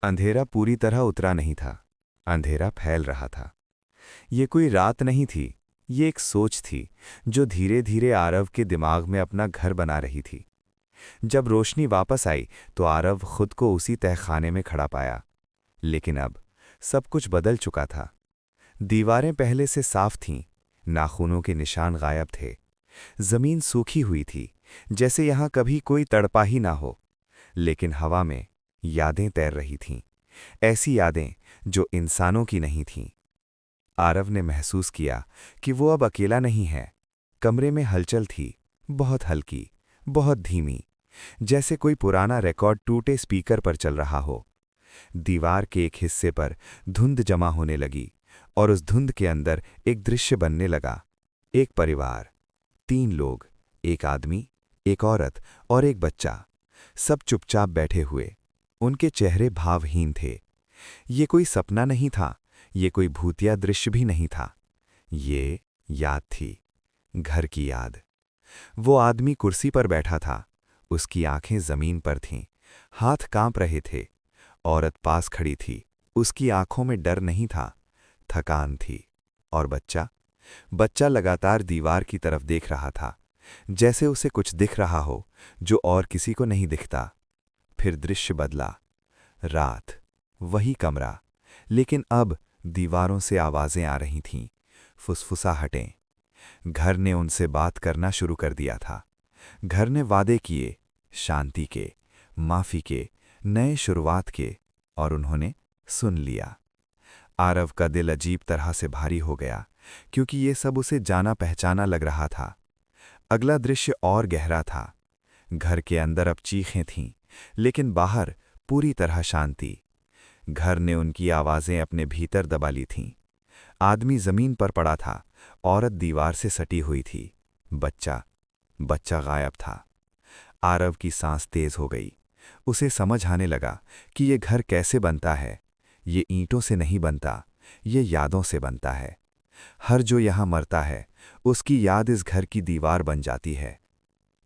अंधेरा पूरी तरह उतरा नहीं था। अंधेरा फैल रहा था। ये कोई रात नहीं थी, ये एक सोच थी जो धीरे धीरे आरव के दिमाग में अपना घर बना रही थी। जब रोशनी वापस आई तो आरव खुद को उसी तहखाने में खड़ा पाया। लेकिन अब सब कुछ बदल चुका था। दीवारें पहले से साफ थीं, नाखूनों के निशान गायब थे। जमीन सूखी हुई थी, जैसे यहां कभी कोई तड़पा ही ना हो। लेकिन हवा में यादें तैर रही थीं, ऐसी यादें जो इंसानों की नहीं थीं। आरव ने महसूस किया कि वो अब अकेला नहीं है। कमरे में हलचल थी, बहुत हल्की, बहुत धीमी, जैसे कोई पुराना रिकॉर्ड टूटे स्पीकर पर चल रहा हो। दीवार के एक हिस्से पर धुंध जमा होने लगी और उस धुंध के अंदर एक दृश्य बनने लगा। एक परिवार, 3 लोग, एक आदमी, एक औरत और एक बच्चा, सब चुपचाप बैठे हुए। उनके चेहरे भावहीन थे। ये कोई सपना नहीं था, ये कोई भूतिया दृश्य भी नहीं था। ये याद थी, घर की याद। वो आदमी कुर्सी पर बैठा था, उसकी आंखें जमीन पर थीं, हाथ कांप रहे थे। औरत पास खड़ी थी, उसकी आंखों में डर नहीं था, थकान थी। और बच्चा बच्चा लगातार दीवार की तरफ देख रहा था, जैसे उसे कुछ दिख रहा हो जो और किसी को नहीं दिखता। फिर दृश्य बदला। रात, वही कमरा, लेकिन अब दीवारों से आवाजें आ रही थीं, फुसफुसाहटें। घर ने उनसे बात करना शुरू कर दिया था। घर ने वादे किए, शांति के, माफी के, नए शुरुआत के, और उन्होंने सुन लिया। आरव का दिल अजीब तरह से भारी हो गया, क्योंकि ये सब उसे जाना पहचाना लग रहा था। अगला दृश्य और गहरा था। घर के अंदर अब चीखें थीं, लेकिन बाहर पूरी तरह शांति। घर ने उनकी आवाजें अपने भीतर दबा ली थीं। आदमी जमीन पर पड़ा था, औरत दीवार से सटी हुई थी। बच्चा बच्चा गायब था। आरव की सांस तेज हो गई। उसे समझ आने लगा कि ये घर कैसे बनता है। ये ईंटों से नहीं बनता, ये यादों से बनता है। हर जो यहां मरता है, उसकी याद इस घर की दीवार बन जाती है।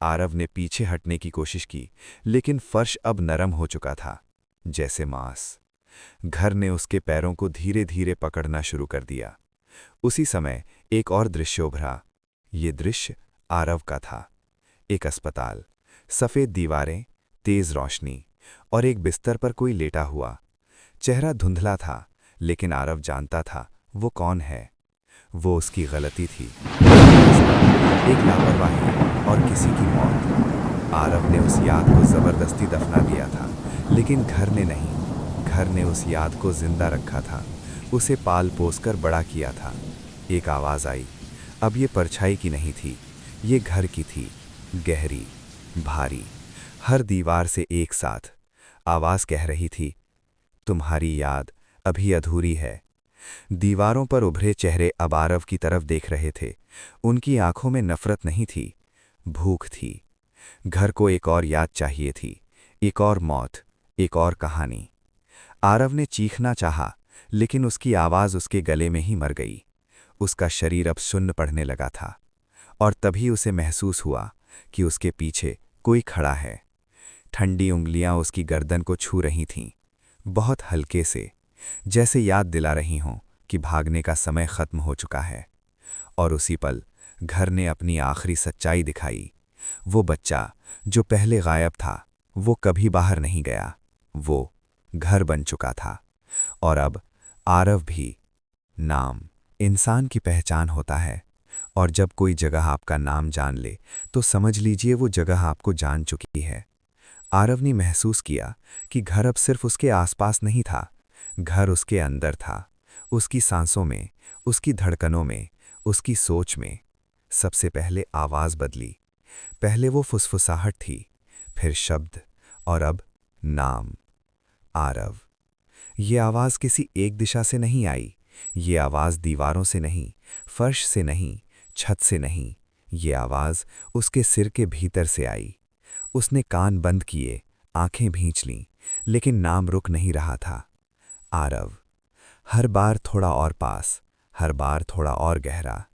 आरव ने पीछे हटने की कोशिश की, लेकिन फर्श अब नरम हो चुका था, जैसे मांस। घर ने उसके पैरों को धीरे धीरे पकड़ना शुरू कर दिया। उसी समय एक और दृश्य उभरा। ये दृश्य आरव का था। एक अस्पताल, सफ़ेद दीवारें, तेज रोशनी, और एक बिस्तर पर कोई लेटा हुआ। चेहरा धुंधला था, लेकिन आरव जानता था वो कौन है। वो उसकी गलती थी, एक लापरवाही और किसी की मौत। आरव ने उस याद को जबरदस्ती दफना दिया था, लेकिन घर ने नहीं। घर ने उस याद को जिंदा रखा था, उसे पाल पोस कर बड़ा किया था। एक आवाज आई। अब ये परछाई की नहीं थी, ये घर की थी, गहरी, भारी, हर दीवार से एक साथ। आवाज कह रही थी, तुम्हारी याद अभी अधूरी है। दीवारों पर उभरे चेहरे अब आरव की तरफ देख रहे थे। उनकी आंखों में नफरत नहीं थी, भूख थी। घर को एक और याद चाहिए थी, एक और मौत, एक और कहानी। आरव ने चीखना चाहा, लेकिन उसकी आवाज उसके गले में ही मर गई। उसका शरीर अब सुन्न पड़ने लगा था, और तभी उसे महसूस हुआ कि उसके पीछे कोई खड़ा है। ठंडी उंगलियां उसकी गर्दन को छू रही थीं, बहुत हल्के से, जैसे याद दिला रही हों कि भागने का समय खत्म हो चुका है। और उसी पल घर ने अपनी आखिरी सच्चाई दिखाई। वो बच्चा जो पहले गायब था, वो कभी बाहर नहीं गया। वो घर बन चुका था। और अब आरव भी। नाम इंसान की पहचान होता है, और जब कोई जगह आपका नाम जान ले तो समझ लीजिए वो जगह आपको जान चुकी है। आरव ने महसूस किया कि घर अब सिर्फ उसके आसपास नहीं था, घर उसके अंदर था, उसकी सांसों में, उसकी धड़कनों में, उसकी सोच में। सबसे पहले आवाज बदली। पहले वो फुसफुसाहट थी, फिर शब्द, और अब नाम, आरव। ये आवाज किसी एक दिशा से नहीं आई। ये आवाज दीवारों से नहीं, फर्श से नहीं, छत से नहीं। ये आवाज उसके सिर के भीतर से आई। उसने कान बंद किए, आंखें भींच लीं, लेकिन नाम रुक नहीं रहा था। आरव। हर बार थोड़ा और पास, हर बार थोड़ा और गहरा।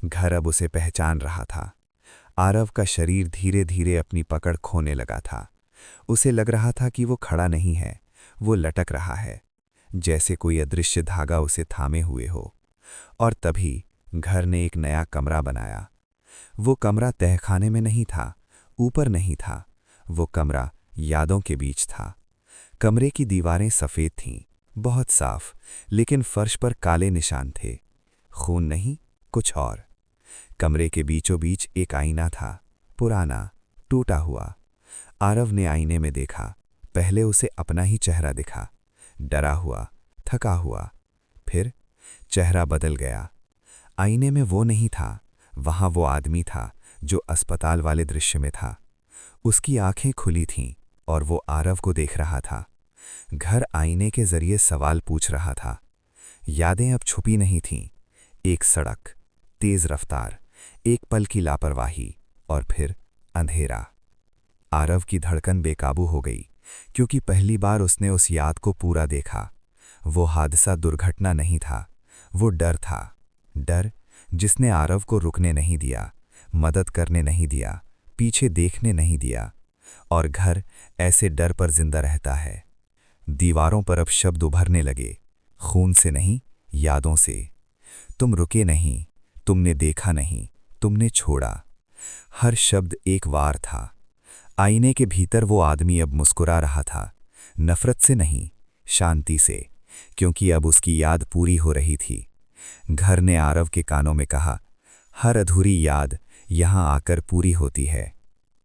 घर अब उसे पहचान रहा था। आरव का शरीर धीरे धीरे अपनी पकड़ खोने लगा था। उसे लग रहा था कि वो खड़ा नहीं है, वो लटक रहा है, जैसे कोई अदृश्य धागा उसे थामे हुए हो। और तभी घर ने एक नया कमरा बनाया। वो कमरा तहखाने में नहीं था, ऊपर नहीं था, वो कमरा यादों के बीच था। कमरे की दीवारें सफ़ेद थीं, बहुत साफ, लेकिन फर्श पर काले निशान थे। खून नहीं, कुछ और। कमरे के बीचों बीच एक आईना था, पुराना, टूटा हुआ। आरव ने आईने में देखा। पहले उसे अपना ही चेहरा दिखा, डरा हुआ, थका हुआ। फिर चेहरा बदल गया। आईने में वो नहीं था, वहां वो आदमी था जो अस्पताल वाले दृश्य में था। उसकी आंखें खुली थीं और वो आरव को देख रहा था। घर आईने के जरिए सवाल पूछ रहा था। यादें अब छुपी नहीं थीं। एक सड़क, तेज रफ्तार, एक पल की लापरवाही और फिर अंधेरा। आरव की धड़कन बेकाबू हो गई, क्योंकि पहली बार उसने उस याद को पूरा देखा। वो हादसा दुर्घटना नहीं था, वो डर था। डर जिसने आरव को रुकने नहीं दिया, मदद करने नहीं दिया, पीछे देखने नहीं दिया। और घर ऐसे डर पर जिंदा रहता है। दीवारों पर अब शब्द उभरने लगे, खून से नहीं, यादों से। तुम रुके नहीं, तुमने देखा नहीं, तुमने छोड़ा। हर शब्द एक वार था। आईने के भीतर वो आदमी अब मुस्कुरा रहा था, नफरत से नहीं, शांति से, क्योंकि अब उसकी याद पूरी हो रही थी। घर ने आरव के कानों में कहा, हर अधूरी याद यहां आकर पूरी होती है।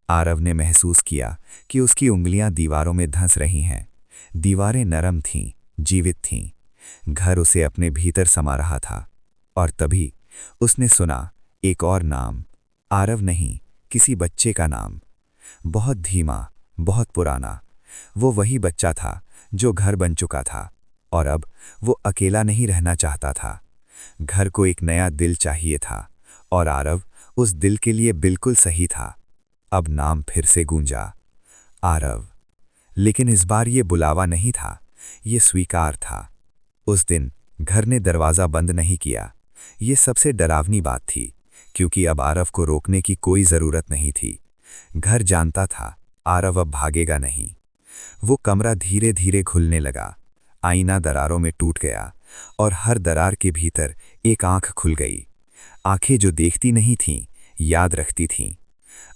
आरव ने महसूस किया कि उसकी उंगलियां दीवारों में धंस रही हैं। दीवारें नरम थीं, जीवित थीं। घर उसे अपने भीतर समा रहा था। और तभी उसने सुना एक और नाम। आरव नहीं, किसी बच्चे का नाम। बहुत धीमा, बहुत पुराना। वो वही बच्चा था जो घर बन चुका था, और अब वो अकेला नहीं रहना चाहता था। घर को एक नया दिल चाहिए था, और आरव उस दिल के लिए बिल्कुल सही था। अब नाम फिर से गूंजा, आरव। लेकिन इस बार ये बुलावा नहीं था, ये स्वीकार था। उस दिन घर ने दरवाज़ा बंद नहीं किया। ये सबसे डरावनी बात थी, क्योंकि अब आरव को रोकने की कोई ज़रूरत नहीं थी। घर जानता था आरव अब भागेगा नहीं। वो कमरा धीरे धीरे खुलने लगा। आईना दरारों में टूट गया, और हर दरार के भीतर एक आंख खुल गई। आंखें जो देखती नहीं थीं, याद रखती थीं।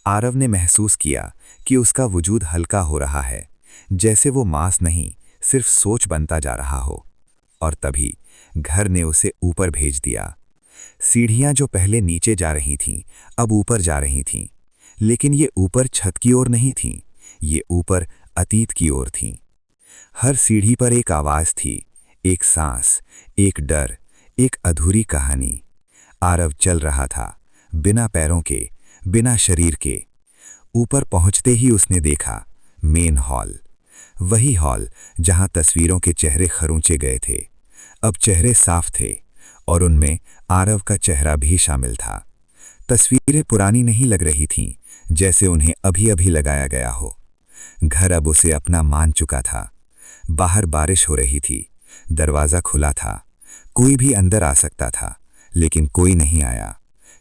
आरव ने महसूस किया कि उसका वजूद हल्का हो रहा है, जैसे वो मांस नहीं, सिर्फ सोच बनता जा रहा हो। और तभी घर ने उसे ऊपर भेज दिया। सीढ़ियां जो पहले नीचे जा रही थीं, अब ऊपर जा रही थीं। लेकिन ये ऊपर छत की ओर नहीं थीं, ये ऊपर अतीत की ओर थीं। हर सीढ़ी पर एक आवाज़ थी, एक सांस, एक डर, एक अधूरी कहानी। आरव चल रहा था, बिना पैरों के, बिना शरीर के। ऊपर पहुंचते ही उसने देखा मेन हॉल। वही हॉल जहां तस्वीरों के चेहरे खरोंचे गए थे, अब चेहरे साफ थे, और उनमें आरव का चेहरा भी शामिल था। तस्वीरें पुरानी नहीं लग रही थीं, जैसे उन्हें अभी अभी लगाया गया हो। घर अब उसे अपना मान चुका था। बाहर बारिश हो रही थी, दरवाज़ा खुला था, कोई भी अंदर आ सकता था, लेकिन कोई नहीं आया,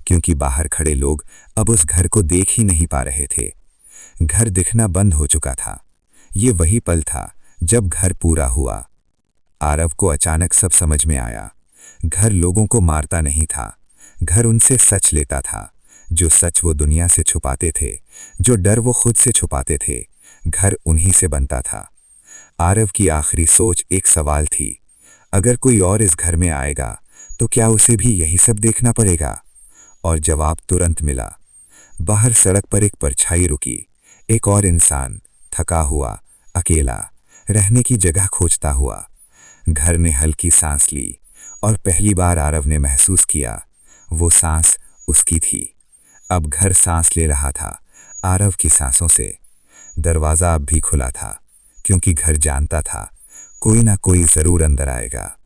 क्योंकि बाहर खड़े लोग अब उस घर को देख ही नहीं पा रहे थे। घर दिखना बंद हो चुका था। ये वही पल था जब घर पूरा हुआ। आरव को अचानक सब समझ में आया। घर लोगों को मारता नहीं था, घर उनसे सच लेता था। जो सच वो दुनिया से छुपाते थे, जो डर वो खुद से छुपाते थे, घर उन्हीं से बनता था। आरव की आखिरी सोच एक सवाल थी, अगर कोई और इस घर में आएगा तो क्या उसे भी यही सब देखना पड़ेगा? और जवाब तुरंत मिला। बाहर सड़क पर एक परछाई रुकी, एक और इंसान, थका हुआ, अकेला, रहने की जगह खोजता हुआ। घर ने हल्की सांस ली, और पहली बार आरव ने महसूस किया वो सांस उसकी थी। अब घर सांस ले रहा था आरव की सांसों से। दरवाज़ा अब भी खुला था, क्योंकि घर जानता था कोई ना कोई ज़रूर अंदर आएगा।